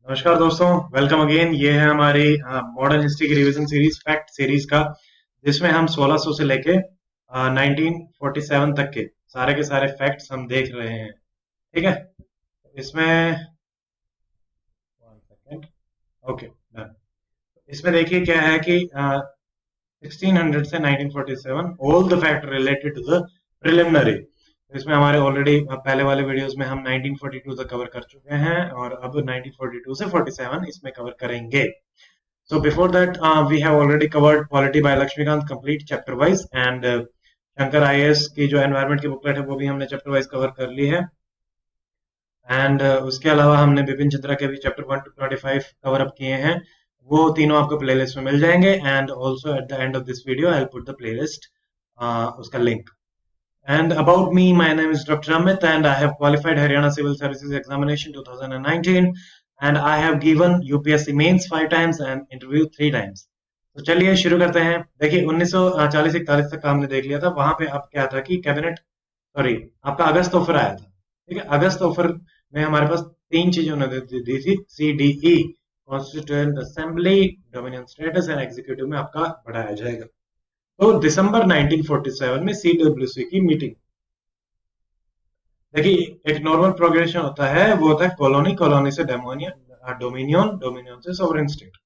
नमस्कार दोस्तों, welcome again. ये है हमारी मॉडर्न हिस्ट्री की रिवीजन सीरीज, फैक्ट सीरीज का, जिसमें हम 1600 से लेके 1947 तक के सारे फैक्ट्स हम देख रहे हैं। ठीक है, इसमें वन सेकेंड। Okay, done. इसमें देखिए क्या है कि 1600 से 1947 all the fact related to the preliminary. इसमें हमारे ऑलरेडी पहले वाले वीडियोस में हम 1942 तक कवर कर चुके हैं और अब 1942 से 47 इसमें कवर करेंगे। So before that, we have already covered Polity by Lakshmikant complete chapter wise, and Shankar IAS की जो एनवायरनमेंट की बुकलेट है वो भी हमने चैप्टर वाइज कवर कर ली है। एंड उसके अलावा हमने बिपिन चंद्रा के भी चैप्टर 1 to 25 कवर अप किए हैं। वो तीनों आपको प्लेलिस्ट में मिल जाएंगे। And also at the end of this video I will put the playlist, उसका link. And about me, my name is Dr. Amit and I have qualified Haryana Civil Services Examination 2019 and I have given UPSC Mains 5 times and interview 3 times. तो चलिए शुरू करते हैं। देखिए 1940-41 तक का हमने देख लिया था। वहां पे अब क्या था कि कैबिनेट, सॉरी, आपका अगस्त ऑफर आया था। ठीक है, अगस्त ऑफर में हमारे पास तीन चीजें उन्होंने दी थी, CDE, constituent assembly, dominion status and executive में आपका बढ़ाया जाएगा। तो दिसंबर 1947 में CWC की मीटिंग। देखिए एक नॉर्मल प्रोग्रेशन होता है, वो होता है कॉलोनी, कॉलोनी से डोमिनियन, डोमिनियन से सॉवरेन स्टेट।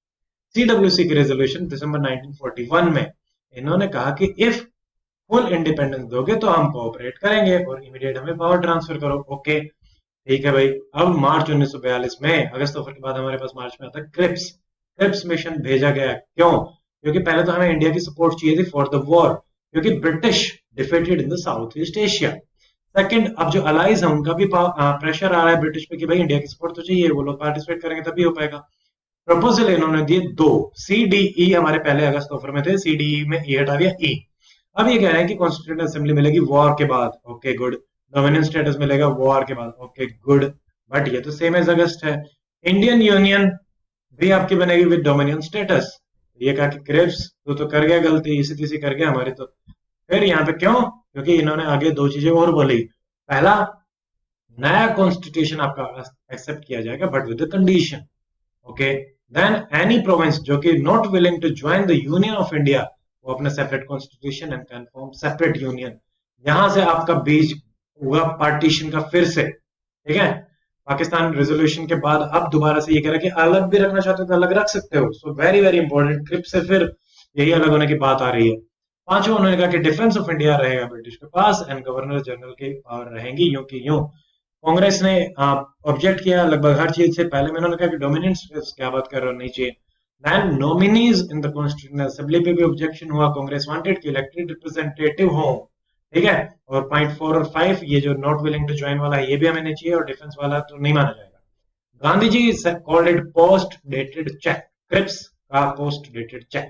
CWC की रेजोल्यूशन दिसंबर 1941 में इन्होंने कहा कि इफ फुल इंडिपेंडेंस दोगे तो हम कोऑपरेट करेंगे और इमीडिएट हमें पावर ट्रांसफर करो। ओके, ठीक है भाई। अब मार्च 1942 में, अगस्त ऑफर के बाद हमारे पास मार्च में आता है क्रिप्स। क्रिप्स मिशन भेजा गया। क्यों? क्योंकि पहले तो हमें इंडिया की सपोर्ट चाहिए थी फॉर द वॉर, क्योंकि British defeated in the south east Asia. Second, अब जो अलाइज है उनका भी प्रेशर आ रहा है ब्रिटिश पे कि भाई इंडिया की सपोर्ट तो चाहिए, वो लोग पार्टिसिपेट करेंगे तभी हो पाएगा। प्रपोजल इन्होंने दिए दो। CDE हमारे पहले अगस्त ऑफर में थे, CDE में E हटा दिया, E। अब ये कह रहे हैं कि कॉन्स्टिट्यूएंट असेंबली मिलेगी वॉर के बाद। Okay good. डोमिनियन स्टेटस मिलेगा वॉर के बाद। Okay good. बट ये तो सेम एज अगस्त है। इंडियन यूनियन भी आपकी बनेगी विद डोमिनियन स्टेटस। ये कहा कि क्रिप्स तो कर गया गलती, इसी तीसी कर गया हमारी। तो फिर यहाँ पे क्यों? क्योंकि इन्होंने आगे दो चीजें और बोली। पहला, नया कॉन्स्टिट्यूशन आपका एक्सेप्ट किया जाएगा but with the condition. Okay, then any province जो कि not willing to join the union of India, वो अपना separate constitution and confirm separate union. यहां से आपका बीज हुआ पार्टीशन का फिर से। ठीक है, पाकिस्तान रेजोल्यूशन के बाद अब दोबारा से ये कह रहा है कि अलग भी रखना चाहते हो तो अलग रख सकते हो। सो वेरी वेरी इंपॉर्टेंट, क्रिप से फिर यही अलग होने की बात आ रही है। पांचवा, उन्होंने कहा कि डिफेंस ऑफ इंडिया रहेगा ब्रिटिश के पास एंड गवर्नर जनरल की पावर रहेंगी यूं की यूं। कांग्रेस ने ऑब्जेक्ट किया लगभग हर चीज से। पहले में उन्होंने कहा कि डोमिनेंट स्टेट्स, क्या बात कर रहे हो, नहीं चाहिए। Then nominees in the constitutional assembly पे भी ऑब्जेक्शन हुआ। कांग्रेस वांटेड कि इलेक्टेड रिप्रेजेंटेटिव हो। ठीक है, और पॉइंट 4 और 5, ये जो नॉट विलिंग टू ज्वाइन वाला है ये भी हमें नहीं चाहिए और डिफेंस वाला तो नहीं माना जाएगा। Gandhi ji called it post dated cheque. Cripps का पोस्ट डेटेड चेक,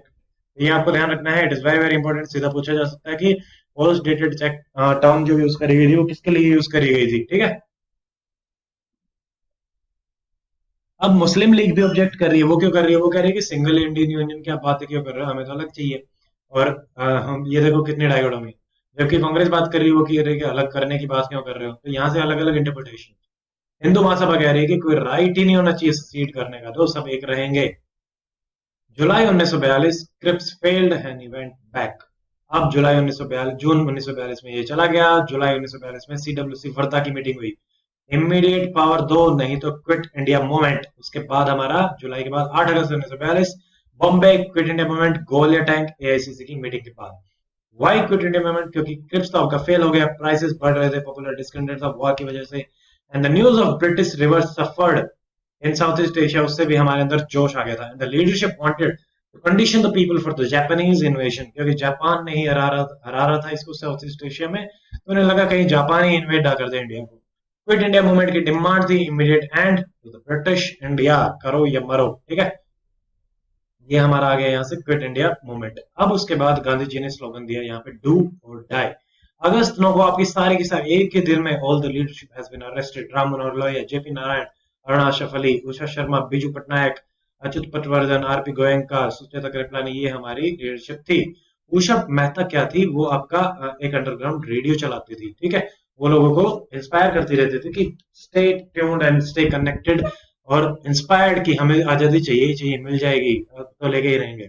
ये आपको ध्यान रखना है। It is very very important. सीधा पूछा जा सकता है कि पोस्ट डेटेड चेक टर्म जो यूज करी गई थी वो किसके लिए यूज करी गई थी। ठीक है, अब मुस्लिम लीग भी ऑब्जेक्ट कर रही है। वो क्यों कर रही है? वो कह रही है कि सिंगल इंडियन यूनियन की आप बातें क्यों कर रहे हो, हमें तो अलग चाहिए। और हम ये देखो कितनी डायकोटोमी। जबकि कांग्रेस बात कर रही है, वो कह रही है कि अलग करने की बात क्यों कर रहे हो। तो यहाँ से अलग अलग इंटरप्रिटेशन। हिंदू महासभा कह रही है कि कोई राइट ही नहीं होना चाहिए सीट करने का, तो सब एक रहेंगे। जुलाई 1942 Cripps failed and went back. अब जुलाई 1942, जून 1942 में ये चला गया। जुलाई 1942 में CWC वर्धा की मीटिंग हुई। इमीडिएट पावर दो, नहीं तो क्विट इंडिया मूवमेंट। उसके बाद हमारा जुलाई के बाद 8 अगस्त 1942 Bombay quit India movement, Gowalia Tank, AICC की मीटिंग के बाद। Why quit India movement? क्योंकि क्रिप्स तो आपका फेल हो गया, प्राइसेस बढ़ रहे थे पॉपुलर डिस्कंटेंट ऑफ वॉर की वजह से, and the news of British reverses suffered in south east Asia, उससे भी हमारे अंदर जोश आ गया था। The leadership wanted to condition the people for the Japanese invasion, क्योंकि जापान ने ही हरा रहा था इसको साउथ ईस्ट एशिया में। तो उन्हें लगा कहीं जापान ही इन्वेड ना कर दे इंडिया को। क्विट इंडिया मूवमेंट की डिमांड थी immediate end to the British India, करो या मरो। ठीक है, ये हमारा आ गया यहाँ से क्विट इंडिया मूवमेंट। अब उसके बाद गांधी जी ने स्लोगन दिया यहाँ पे, डू और डाई। अगस्त 9 को आपकी सारी की सारी एक ही दिन में all the leadership has been arrested. Ram Manohar Lohia, JP Narayan, Aruna Ashraf Ali, Usha Sharma, Biju Patnaik, Achyut Patwardhan, RP Goenka, Sucheta Kripalani, ये हमारी लीडरशिप थी। उषा मेहता क्या थी? वो आपका एक अंडरग्राउंड रेडियो चलाती थी। ठीक है, वो लोगों को इंस्पायर करती रहती थी कि stay tuned and stay connected और इंस्पायर्ड कि हमें आजादी चाहिए ही चाहिए, मिल जाएगी तो लेके ही रहेंगे।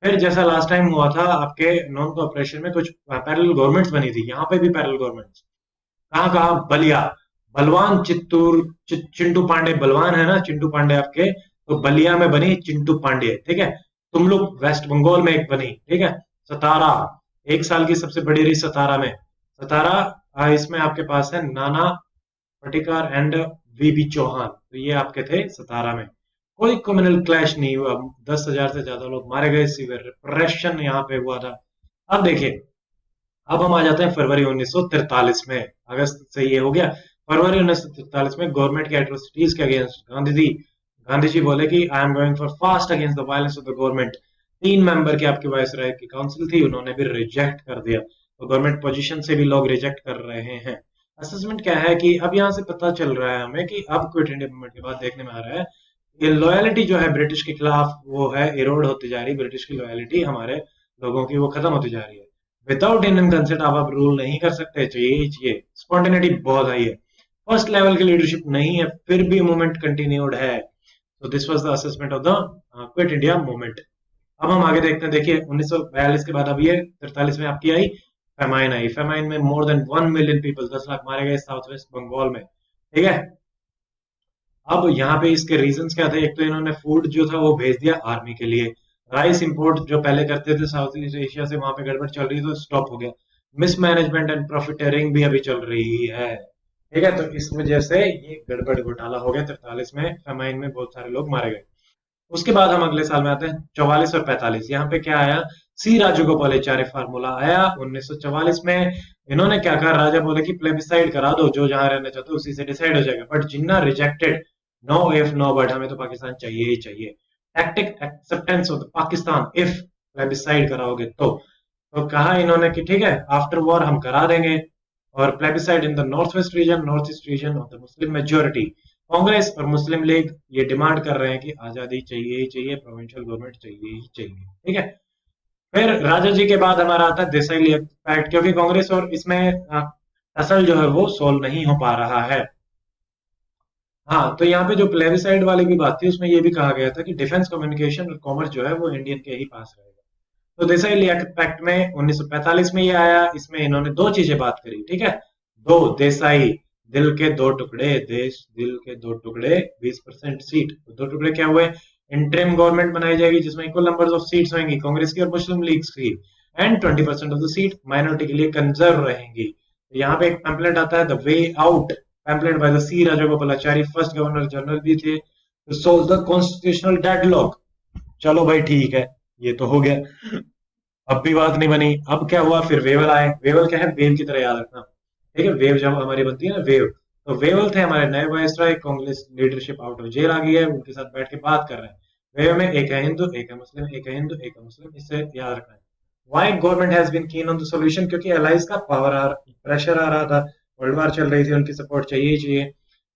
फिर जैसा लास्ट टाइम हुआ था आपके नॉन कोऑपरेशन में, कुछ पैरेलल गवर्नमेंट्स बनी थी, यहाँ पे भी पैरेलल गवर्नमेंट्स। कहाँ कहाँ? बलिया, बलवान चित्तूर, चिंटू पांडे बलवान है ना, चिंटू पांडे आपके, तो बलिया में बनी चिंटू पांडे, ठीक है। तुम लोग वेस्ट बंगाल में एक बनी, ठीक है। सतारा, 1 साल की सबसे बड़ी रही सतारा में। सतारा, इसमें आपके पास है नाना पटेकर एंड वीबी चौहान, तो ये आपके थे सतारा में। कोई कम्युनल क्लैश नहीं हुआ, 10,000 से ज्यादा लोग मारे गए, सीवियर रिप्रेशन यहाँ पे हुआ था। अब देखिए, अब हम आ जाते हैं फरवरी 1943 में। अगस्त से ये हो गया। फरवरी 1943 में गवर्नमेंट के एट्रोसिटीज के अगेंस्ट गांधी जी बोले कि I am going for fast against the violence of the government. 3 member की आपकी वायसराय की काउंसिल थी, उन्होंने भी रिजेक्ट कर दिया। तो गवर्नमेंट पोजीशन से भी लोग रिजेक्ट कर रहे हैं। असेसमेंट क्या है कि अब यहाँ से पता चल रहा है हमें कि अब क्विट इंडिया मूवमेंट के बाद देखने में आ रहा है ये लॉयलिटी जो है ब्रिटिश के खिलाफ, वो है इरोड होती जा रही। ब्रिटिश की लॉयलिटी हमारे लोगों की वो खत्म होती जा रही है। विदाउट इंडियन कंसेंट आप रूल नहीं कर सकते, चाहिए ही चाहिए। स्पॉन्टेनिटी बहुत हाई है, फर्स्ट लेवल की लीडरशिप नहीं है, फिर भी मूवमेंट कंटिन्यूड है। तो this was the assessment of the quit India movement. अब हम आगे देखते हैं। देखिए 1942 के बाद अब ये 43 में आपकी आई फेमाइन आई। फेमाइन में more than 1 million people, 10 lakh मारे गए साउथ वेस्ट बंगाल में, ठीक है। अब यहाँ पे इसके रीजंस क्या थे? एक तो इन्होंने फूड जो था वो भेज दिया आर्मी के लिए। राइस इंपोर्ट जो पहले करते थे साउथ ईस्ट एशिया से, वहां पे गड़बड़ चल रही, तो स्टॉप हो गया। मिसमैनेजमेंट एंड प्रॉफिटेरिंग भी अभी चल रही है, ठीक है। तो इस वजह से ये गड़बड़ घोटाला हो गया 43 में, फेमाइन में बहुत सारे लोग मारे गए। उसके बाद हम अगले साल में आते हैं 44 और 45। यहाँ पे क्या आया? सी राजगोपालाचार्य फार्मूला आया 1944 में। इन्होंने क्या कहा? राजा बोले कि प्लेबिसाइड करा दो, जो जहां रहना चाहते हो उसी से डिसाइड हो जाएगा। But Jinnah rejected, no if no but, हमें तो पाकिस्तान चाहिए ही चाहिए। Tactic acceptance of Pakistan if plebiscite कराओगे तो कहा इन्होंने कि ठीक है, आफ्टर वॉर हम करा देंगे। और plebiscite in the north west region, north east region of the Muslim majority. Congress और मुस्लिम लीग ये डिमांड कर रहे हैं कि आजादी चाहिए ही चाहिए, प्रोविंशियल गवर्नमेंट चाहिए ही चाहिए, ठीक है। फिर राजा जी के बाद हमारा आता है देसाई लीग पैक्ट, क्योंकि कांग्रेस और इसमें असल जो है वो सोल्व नहीं हो पा रहा है। हाँ, तो यहाँ पे जो प्लेबिसाइड वाली भी बात थी, उसमें ये भी कहा गया था कि डिफेंस, कम्युनिकेशन और कॉमर्स जो है वो इंडियन के ही पास रहेगा। तो देसाई लियाकत पैक्ट में 1945 में ये आया। इसमें इन्होंने दो चीजें बात करी, ठीक है। दो, देसाई दिल के दो टुकड़े, देश दिल के दो टुकड़े, 20% सीट। तो दो टुकड़े क्या हुए? इंटरिम गवर्नमेंट बनाई जाएगी जिसमें इक्वल नंबर ऑफ सीट्स होंगी, कांग्रेस की और मुस्लिम लीग की। And 20% of the seat minority के लिए कंजर्व रहेंगी। तो यहाँ पे एक पैम्पलेट आता है, the way out, pamphlet by the C Rajagopalachari, first governor general भी थे, to solve the constitutional deadlock। चलो भाई ठीक है, ये तो हो गया। अब भी बात नहीं बनी। अब क्या हुआ? फिर वेवल आए। वेवल क्या है? वेव की तरह याद रखना, ठीक है। वेव जब हमारी बनती है ना, वेव, तो वेवल थे हमारे नए वायसराय। Congress leadership out of jail आ गई है, उनके साथ बैठ के बात कर रहे हैं। वेव में एक है हिंदू, एक है मुस्लिम, एक है हिंदू, एक है मुस्लिम, इससे याद रखना है। Why government has been keen on the solution? क्योंकि एलाइज का प्रेशर आ रहा था, वर्ल्ड वार चल रही थी, उनकी सपोर्ट चाहिए ही चाहिए।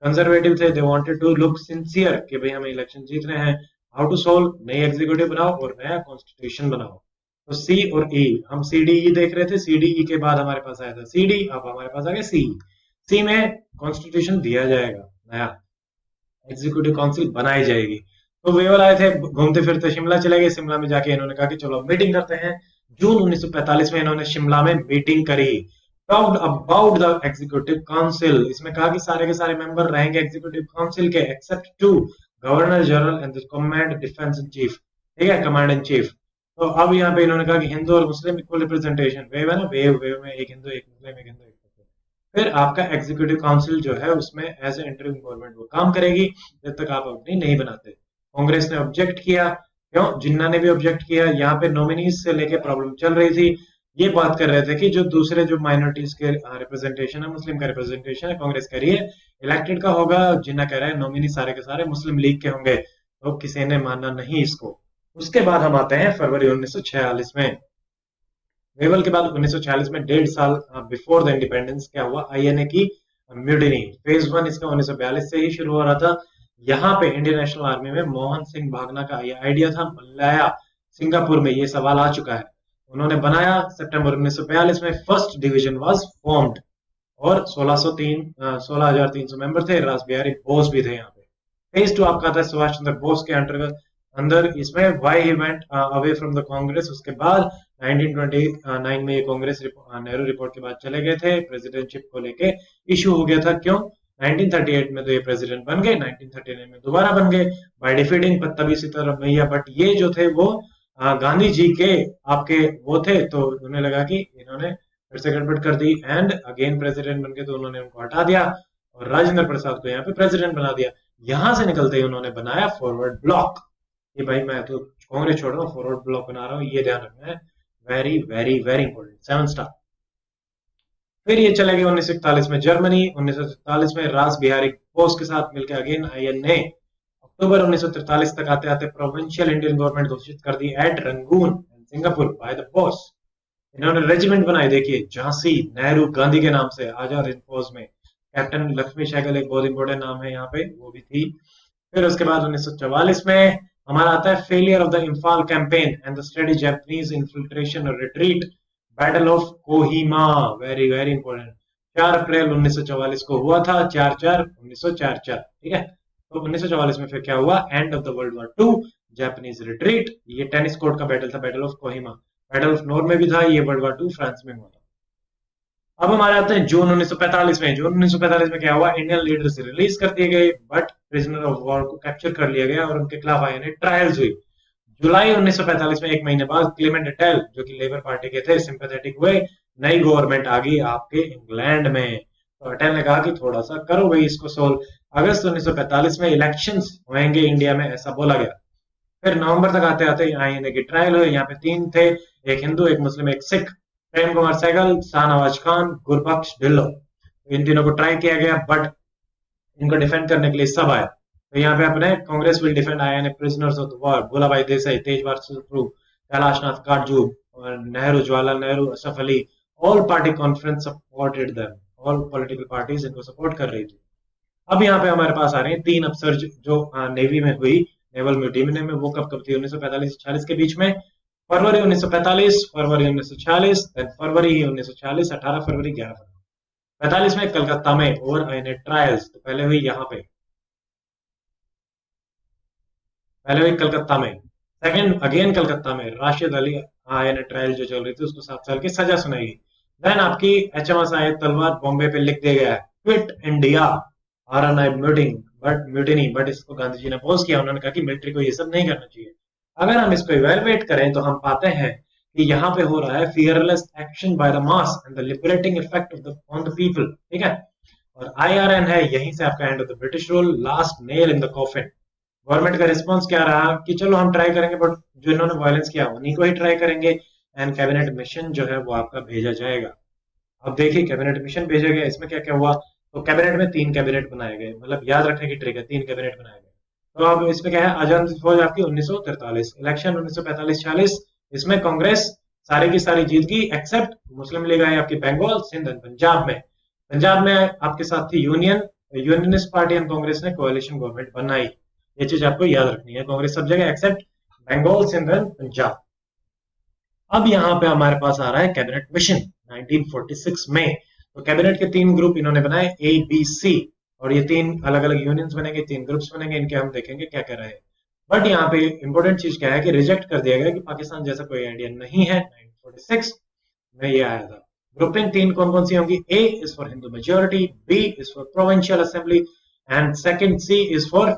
कंजर्वेटिव थे, they wanted to look sincere कि भाई हमें इलेक्शन जीतने हैं। How to solve? नई एग्जीक्यूटिव बनाओ और नया कॉन्स्टिट्यूशन बनाओ। तो सी और ई, हम सी डी ई देख रहे थे, सी डी ई के बाद हमारे पास आया था सी डी, अब हमारे पास आ गया सी। सी में कॉन्स्टिट्यूशन दिया जाएगा, नया एग्जीक्यूटिव काउंसिल बनाई जाएगी। तो वेवल आए थे, घूमते फिरते शिमला चले गए। शिमला में जाके इन्होंने कहा कि चलो मीटिंग करते हैं। जून 1945 में इन्होंने शिमला में मीटिंग करी, talked about the executive council. इसमें कहा कि सारे के सारे मेंबर रहेंगे एग्जीक्यूटिव काउंसिल के, except to governor general and the command defence in chief, ठीक है, कमांड इन चीफ। तो अब यहाँ पे इन्होंने कहा कि हिंदू और मुस्लिम इक्वल रिप्रेजेंटेशन। वेव है ना, वेव, वेव में एक हिंदू, एक मुस्लिम, एक हिंदू, एक मुस्लिम। फिर आपका एग्जीक्यूटिव काउंसिल जो है उसमें एज ए इंटरिम गवर्नमेंट वो काम करेगी जब तक आप अपनी नहीं बनाते। कांग्रेस ने ऑब्जेक्ट किया, क्यों? जिन्ना ने भी ऑब्जेक्ट किया। यहाँ पे नॉमिनीज से लेके प्रॉब्लम चल रही थी। ये बात कर रहे थे कि जो दूसरे जो माइनॉरिटीज के रिप्रेजेंटेशन है, मुस्लिम का रिप्रेजेंटेशन है, कांग्रेस कह रही है इलेक्टेड का होगा। जिन्ना कह रहे हैं नॉमिनी सारे के सारे मुस्लिम लीग के होंगे। तो किसी ने माना नहीं इसको। उसके बाद हम आते हैं फरवरी 1946 में। वेवल के बाद 1946 में 1.5 साल बिफोर द इंडिपेंडेंस क्या हुआ? आईएनए की म्यूटिनी। फेज 1 इसका 1942 से ही शुरू हो रहा था। यहाँ पे इंडियन नेशनल आर्मी में मोहन सिंह भागना का ये आइडिया था। मलाया सिंगापुर में ये सवाल आ चुका है, उन्होंने बनाया। सितंबर 1942 में फर्स्ट डिवीजन वाज फॉर्म्ड और 1603 16,300 मेंबर थे। रास बिहारी बोस भी थे यहाँ पे। फेज 2 आपका आता है सुभाष चंद्र बोस के अंदर इसमें why he went away from the Congress. उसके बाद 1929 में ये कांग्रेस नेहरू रिपोर्ट के बाद चले गए थे, प्रेसिडेंटशिप को लेके इशू हो गया था। क्यों? 1938 में तो ये प्रेसिडेंट बन गए, 1939 में दोबारा बन गए बाय डिफीटिंग पत्तबी सीतारमैया। बट ये जो थे वो गांधी जी के आपके वो थे, तो उन्हें लगा कि इन्होंने फिर से गड़बड़ कर दी एंड अगेन प्रेसिडेंट बन गए, तो उन्होंने उनको हटा दिया और राजेंद्र प्रसाद को यहाँ पे प्रेसिडेंट बना दिया। यहां से निकलते ही उन्होंने बनाया फॉरवर्ड ब्लॉक कि भाई मैं तो कांग्रेस छोड़ रहा हूँ, फॉरवर्ड ब्लॉक बना रहा हूँ, ये ध्यान रखना है, very very very important. 7 star. फिर ये चले गए 1941 में जर्मनी। 1947 में रास बिहारी बोस के साथ मिलकर अगेन आईएनए। अक्टूबर 1943 तक आते आते प्रोविंशियल इंडियन गवर्नमेंट घोषित कर दी at Rangoon Singapore by the boss. इन्होंने रेजिमेंट बनाए, देखिए झांसी नेहरू गांधी के नाम से आजाद हिंद फौज में कैप्टन लक्ष्मी सहगल एक बहुत इंपॉर्टेंट नाम है यहाँ पे, वो भी थी। फिर उसके बाद 1944 में हमारा आता है failure of the Imphal campaign and the study Japanese infiltration और retreat, battle of Kohima, very very important. 4 अप्रैल 1944 को हुआ था, 4/4/1944, ठीक है। तो 1944 में फिर क्या हुआ? End of the world war 2, Japanese retreat. ये टेनिस कोर्ट का बैटल था, battle of Kohima. Battle of नोर में भी था, ये वर्ल्ड वॉर 2 फ्रांस में हुआ था। अब हमारे आते हैं जून 1945 में। जून 1945 में क्या हुआ? इंडियन लीडर्स रिलीज कर दिए गए बट प्रिजनर ऑफ वॉर को कैप्चर कर लिया गया और उनके खिलाफ आईएनए ट्रायल्स हुई। जुलाई 1945 में, एक महीने बाद, क्लेमेंट अटेल जो कि लेबर पार्टी के थे सिंपैथेटिक हुए, नई गवर्नमेंट आ गई आपके इंग्लैंड में। तो अटेल ने कहा कि थोड़ा सा करो भाई इसको सोल्व। अगस्त 1945 में इलेक्शंस होंगे इंडिया में, ऐसा बोला गया। फिर नवंबर तक आते आते आईएनए की ट्रायल हुए। यहाँ पे 3 थे, एक हिंदू, एक मुस्लिम, एक सिख। प्रेम कुमार सहगल, शाहनवाज खान, गुरबख्श ढिल्लो, इन तीनों को ट्राई किया गया बट इनको डिफेंड करने के लिए सब आए। तो यहाँ पे अपने Congress will defend INA prisoners of the war, Bholabhai Desai, Tejpal Sapru, Kailashnath Katju, Nehru, Jawaharlal Nehru, Ashraf Ali, all party conference supported them, all political parties इनको सपोर्ट कर रही थी। अब यहाँ पे हमारे पास आ रहे हैं 3 अपसर्ज जो नेवी में हुई, नेवल म्यूटिनी में। वो कब कब थी? 1945 से 46 के बीच में। फरवरी 1945, फरवरी 1946, फरवरी 1946, 18 फरवरी, 11 फरवरी। 45 में कलकत्ता में ओवर आईएनए ट्रायल्स, तो पहले हुई यहाँ पे, पहले हुई कलकत्ता में। सेकंड अगेन कलकत्ता में राशिद अली आईएनए ट्रायल जो चल रही थी, उसको 7 साल की सजा सुनाई गई। देन आपकी एचएमएस आए तलवार बॉम्बे पे लिख दिया गया है quit India RNI mutiny, but इसको गांधी जी ने अपोज किया। उन्होंने कहा कि मिलिट्री को ये सब नहीं करना चाहिए। अगर हम इसको इवैल्यूएट करें तो हम पाते हैं कि यहाँ पे हो रहा है fearless action by the mass and the liberating effect of the on the people, ठीक है। और आईआरएन है, यहीं से आपका and of the British rule, last nail in the coffin. Government का रिस्पॉन्स क्या रहा कि चलो हम ट्राई करेंगे बट जो इन्होंने वायलेंस किया उन्हीं को ही ट्राई करेंगे एंड कैबिनेट मिशन जो है वो आपका भेजा जाएगा। अब देखिए कैबिनेट मिशन भेजा गया, इसमें क्या क्या हुआ? तो कैबिनेट में 3 कैबिनेट बनाए गए, मतलब याद रखने की ट्रिक है, 3 कैबिनेट बनाए गए। तो अब इसमें क्या है? आजाद फौज आपकी 1943, इलेक्शन 1945-46, इसमें कांग्रेस सारी की सारी जीत गई एक्सेप्ट मुस्लिम लीग आई आपकी बंगाल, सिंध एंड पंजाब में। पंजाब में आपके साथ थी यूनियनिस्ट पार्टी एंड कांग्रेस ने कोalition गवर्नमेंट बनाई। ये चीज आपको याद रखनी है, कांग्रेस सब जगह एक्सेप्ट बंगाल, सिंध एंड पंजाब। अब यहाँ पे हमारे पास आ रहा है कैबिनेट मिशन 1946 में। तो कैबिनेट के 3 ग्रुप इन्होंने बनाए, ए बी सी, और ये 3 अलग अलग यूनियंस बनेंगे, 3 ग्रुप्स बनेंगे, इनके हम देखेंगे क्या कर रहे हैं। बट यहाँ पे इंपॉर्टेंट चीज क्या है कि रिजेक्ट कर दिया गया कि पाकिस्तान जैसा कोई आइडिया नहीं है। 1946 में ये आया था। ग्रुपिंग 3 कौन कौन सी होंगी? A is for Hindu majority, B is for provincial assembly and second C is for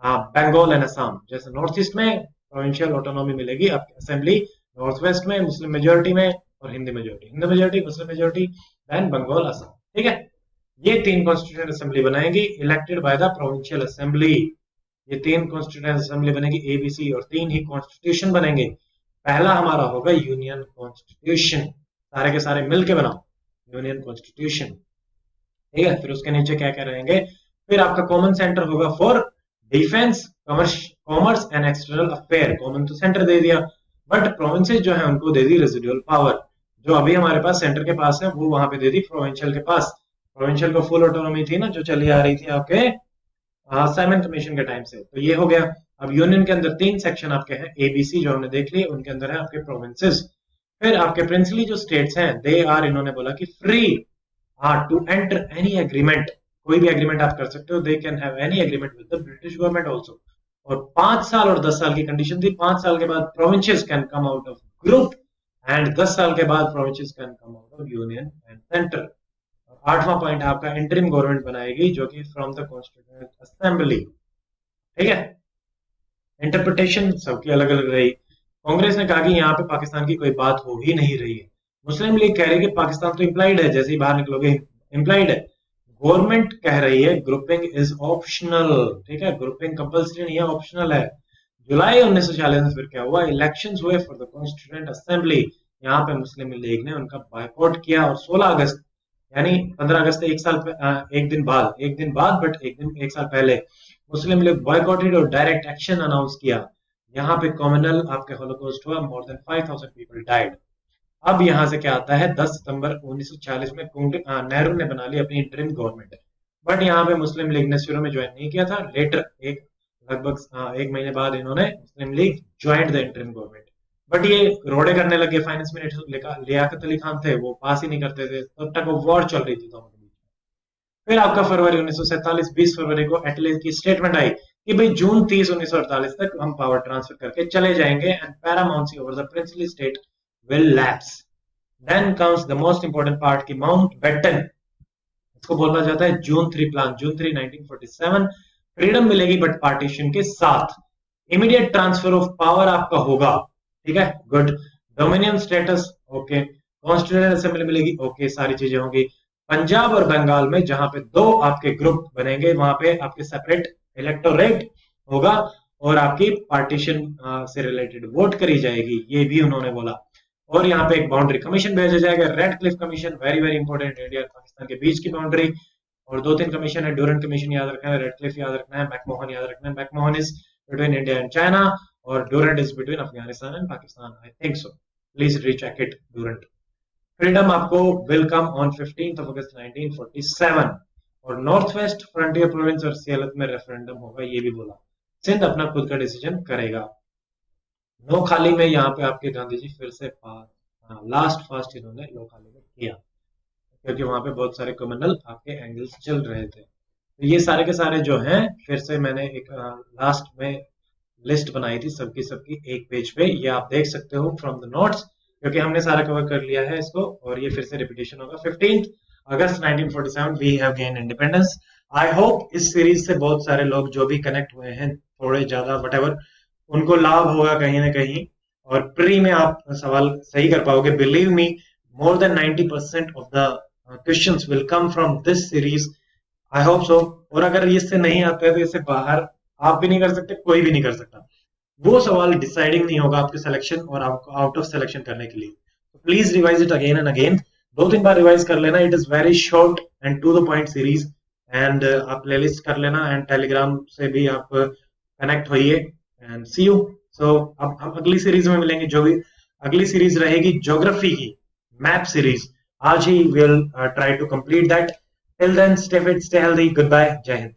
Bengal and Assam. जैसे नॉर्थ ईस्ट में प्रोविंशियल ऑटोनॉमी मिलेगी आपकी असेंबली, नॉर्थ वेस्ट में मुस्लिम मेजोरिटी में और Hindi majority Muslim majority then Bengal Assam, ठीक है। ये 3 कॉन्स्टिट्यूएंट असेंबली बनाएंगी elected by the provincial assembly. ये 3 कॉन्स्टिट्यूएंट असेंबली बनेगी एबीसी और 3 ही कॉन्स्टिट्यूशन बनेंगे। पहला हमारा होगा यूनियन कॉन्स्टिट्यूशन, सारे के सारे मिलके बनाओ यूनियन कॉन्स्टिट्यूशन, ठीक है। फिर उसके नीचे क्या क्या रहेंगे? फिर आपका कॉमन सेंटर होगा for defence, commerce and external affair. Common तो सेंटर दे दिया बट प्रोविंसेस जो है उनको दे दी रेजिडुअल पावर। जो अभी हमारे पास सेंटर के पास है वो वहां पे दे दी प्रोविंशियल के पास। प्रोविंशियल को फुल ऑटोनॉमी थी ना जो चली आ रही थी आपके साइमन कमीशन के टाइम से, तो ये हो गया। अब यूनियन के अंदर 3 सेक्शन आपके हैं, एबीसी जो हमने देख लिए, उनके अंदर है आपके प्रोविंसेस। फिर आपके प्रिंसली जो स्टेट्स हैं दे आर, इन्होंने बोला कि free to enter any agreement कोई भी एग्रीमेंट आप कर सकते हो, they can have any agreement with the British government also. और 5 साल और 10 साल की कंडीशन थी। 5 साल के बाद provinces can come out of group and 10 साल के बाद provinces can come out of union and centre. 8वां पॉइंट आपका इंटरिम गवर्नमेंट बनाएगी जो कि फ्रॉम द कॉन्स्टिट्यूएंट असेंबली। ठीक है, इंटरप्रिटेशन सबकी अलग अलग रही। कांग्रेस ने कहा कि यहाँ पे पाकिस्तान की कोई बात हो ही नहीं रही है। मुस्लिम लीग कह रही है कि पाकिस्तान तो इम्प्लाइड है, जैसे ही बाहर निकलोगे इम्प्लाइड है। गवर्नमेंट कह रही है ग्रुपिंग इज ऑप्शनल। ठीक है, ग्रुपिंग कंपल्सरी नहीं है, ऑप्शनल है। जुलाई 1946 में फिर क्या हुआ, इलेक्शंस हुए फॉर द कॉन्स्टिट्यूएंट असेंबली। यहाँ पे मुस्लिम लीग ने उनका बायकॉट किया और 16 अगस्त यानी 15 अगस्त एक दिन बाद बट एक साल पहले मुस्लिम लीग बॉयकॉटेड और डायरेक्ट एक्शन अनाउंस किया। यहाँ पे कॉमनल आपके होलोकॉस्ट हुआ, मोर देन 5000 पीपल डाइड। अब यहाँ से क्या आता है, 10 सितंबर 1946 में नेहरू ने बना ली अपनी इंटरिम गवर्नमेंट। बट यहाँ पे मुस्लिम लीग ने शुरू में ज्वाइन नहीं किया था, लेटर लगभग एक महीने बाद इन्होंने Muslim League joint the interim government. But ये रोड़े करने लगे, फाइनेंस मिनिस्टर लियाकत अली खान थे, वो पास ही नहीं करते थे, तब तक वो वॉर चल रही थी दोनों के बीच में। फिर आपका फरवरी 1947 20 फरवरी को एटले की स्टेटमेंट आई कि भाई जून 30 1948 तक हम पावर ट्रांसफर करके चले जाएंगे and paramountcy over the princely state will lapse. Then comes the most important part कि माउंटबेटन, इसको बोला जाता है जून 3 प्लान। जून 3 1947 फ्रीडम मिलेगी बट पार्टीशन के साथ। इमीडिएट ट्रांसफर ऑफ पावर आपका होगा। ठीक है, good. Dominion status, okay. Constituent assembly मिलेगी, ओके, सारी चीजें होंगी। पंजाब और बंगाल में जहां पे 2 आपके ग्रुप बनेंगे वहां पे आपके सेपरेट इलेक्टोरेट होगा और आपकी पार्टीशन से रिलेटेड वोट करी जाएगी, ये भी उन्होंने बोला। और यहाँ पे एक बाउंड्री कमीशन भेजा जाएगा, red Cliff commission, very very important, India और पाकिस्तान के बीच की बाउंड्री। और 2-3 कमीशन है, ड्यूरेंट कमीशन याद रखना है, रेड क्लिफ याद रखना है, मैकमोहन याद रखना है। McMahon is between India and China और Durand is between Afghanistan and Pakistan, I think so, please recheck it. Durand freedom आपको विल कम ऑन 15 अगस्त 1947 और नॉर्थ वेस्ट फ्रंटियर प्रोविंस और सियालत में रेफरेंडम होगा, ये भी बोला। सिंध अपना खुद का डिसीजन करेगा। नोखाली में यहाँ पे आपके गांधी जी फिर से लास्ट फास्ट इन्होंने नोखाली में किया क्योंकि वहां पे बहुत सारे कम्युनल आपके एंगल्स चल रहे थे। तो ये सारे के सारे जो हैं फिर से मैंने एक लास्ट में लिस्ट बनाई थी सबकी एक पेज पे, ये आप देख सकते हो फ्रॉम द नोट्स, क्योंकि हमने सारा कवर कर लिया है इसको और ये फिर से रिपीटेशन होगा। 15 अगस्त 1947 we have gain independence. I hope इस सीरीज से बहुत सारे लोग जो भी कनेक्ट हुए हैं थोड़े ज्यादा वट उनको लाभ होगा कहीं ना कहीं और प्री में आप सवाल सही कर पाओगे। Believe me, more than 90% of the questions will come from this series, I hope so. और अगर इससे नहीं आते हैं तो इससे बाहर आप भी नहीं कर सकते, कोई भी नहीं कर सकता। वो सवाल डिसाइडिंग नहीं होगा आपके सिलेक्शन और आपको आउट ऑफ सिलेक्शन करने के लिए। Please revise it again and again, 2-3 बार रिवाइज कर लेना। It is very short and to the point series and आप प्लेलिस्ट कर लेना एंड टेलीग्राम से भी आप कनेक्ट होइए एंड सी यू। सो अब हम अगली सीरीज में मिलेंगे, जो भी अगली सीरीज रहेगी ज्योग्राफी की मैप सीरीज। आज ही will try to complete that. Till then stay fit, stay healthy, goodbye, Jai Hind.